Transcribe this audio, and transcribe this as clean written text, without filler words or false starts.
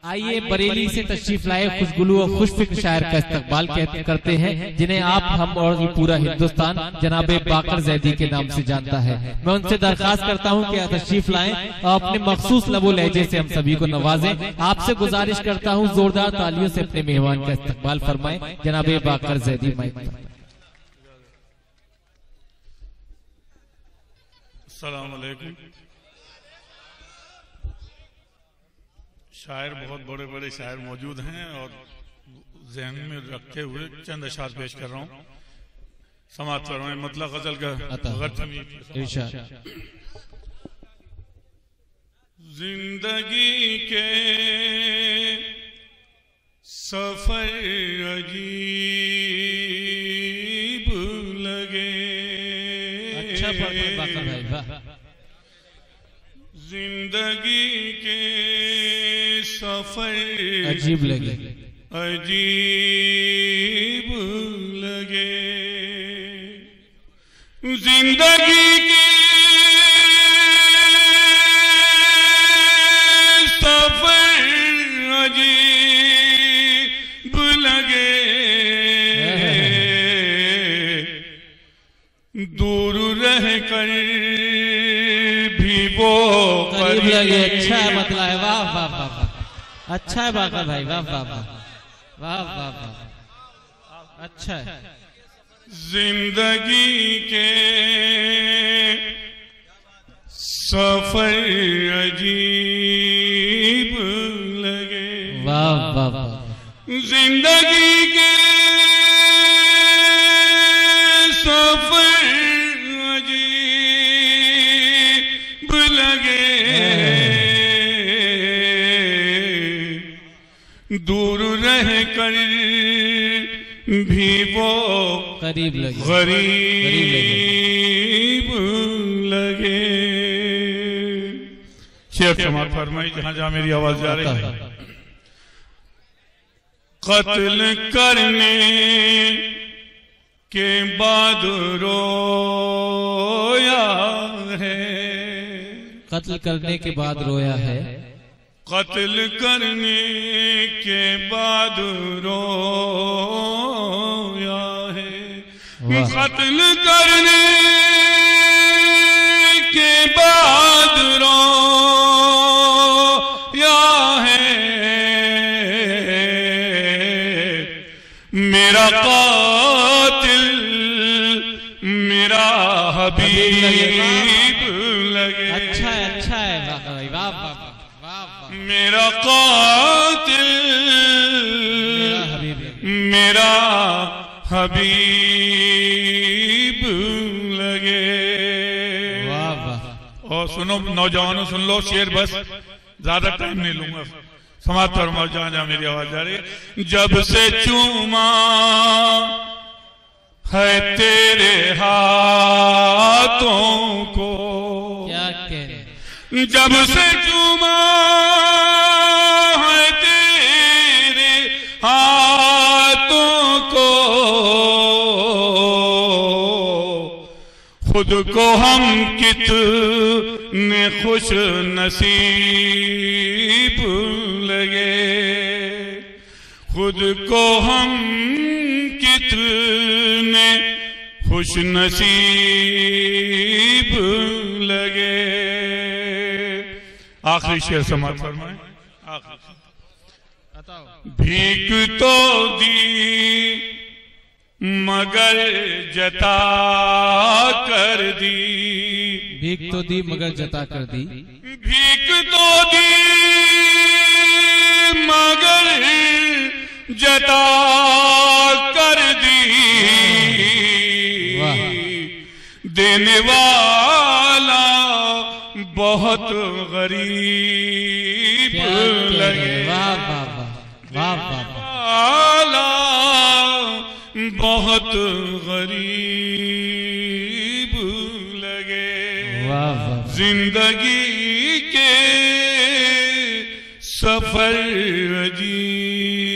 आइए बरेली से तशरीफ लाए खुशगुलू और खुशफिक्र शायर का इस्तकबाल करते हैं, जिन्हें आप, हम और ये पूरा हिंदुस्तान जनाबे बाकर जैदी के नाम से जानता है। मैं उनसे दरखास्त करता हूं कि तशरीफ लाएं और अपने मखसूस लबो लहजे से हम सभी को नवाजें। आपसे गुजारिश करता हूं जोरदार तालियों से अपने मेहमान का इस्तकबाल फरमाएं। जनाबे बाकर जैदी माइक। अस्सलाम वालेकुम। शायर बहुत बड़े बड़े शायर मौजूद हैं और ज़हन में रखे हुए चंद अशार पेश कर रहा हूँ। समाअत फरमाएं। मतलब गजल का जिंदगी के सफर अजीब लगे। अच्छा बाकर भाई, वाह। जिंदगी के सफर अजीब लगे, अजीब लगे। जिंदगी के सफर अजीब लगे। दूर रह कर भी वो करीब लगे। अच्छा है, मतलब है, वाह वाह वाह। अच्छा है बाकर भाई, वाह वाह वाह वाह वाह वाह। अच्छा है। जिंदगी के सफर अजीब लगे। वाह वाह वाह। जिंदगी के सफर अजीब लगे। दूर रह कर भी वो करीब लगे, गरीब लगे। शेर समाअत फरमाई जहां जहां मेरी आवाज जा रही है। कत्ल करने के बाद रोया है। कत्ल करने के बाद रोया है। कत्ल करने के बाद रोया है। कत्ल करने के बाद रोया है। मेरा कातिल मेरा हबीब लगे। अच्छा है, अच्छा है बाकर भाई, वाह वाह वाह। मेरा कातिल मेरा हबीब लगे। वाह वाह। और सुनो नौजवानों, सुन लो शेर, बस ज्यादा टाइम नहीं लूंगा। समाअत फरमाओ जहां जहां मेरी आवाज जा रही है। जब से चूमा है तेरे हाथों को, क्या कह, जब से चूमा है तेरे हाथों को, खुद को हम कितने खुश नसीब लगे। खुद को हम कितने खुश नसीब लगे। आखिरी शेर समाअत फरमाएं। भीख तो दी मगर जता कर दी। भीख तो दी मगर जता कर दी। भीख तो दी मगर जता कर दी। देने वाला बहुत गरीब लगे। वाह वाह वाह वाह वाला बहुत गरीब लगे। वाह वाह। जिंदगी के सफर अजीब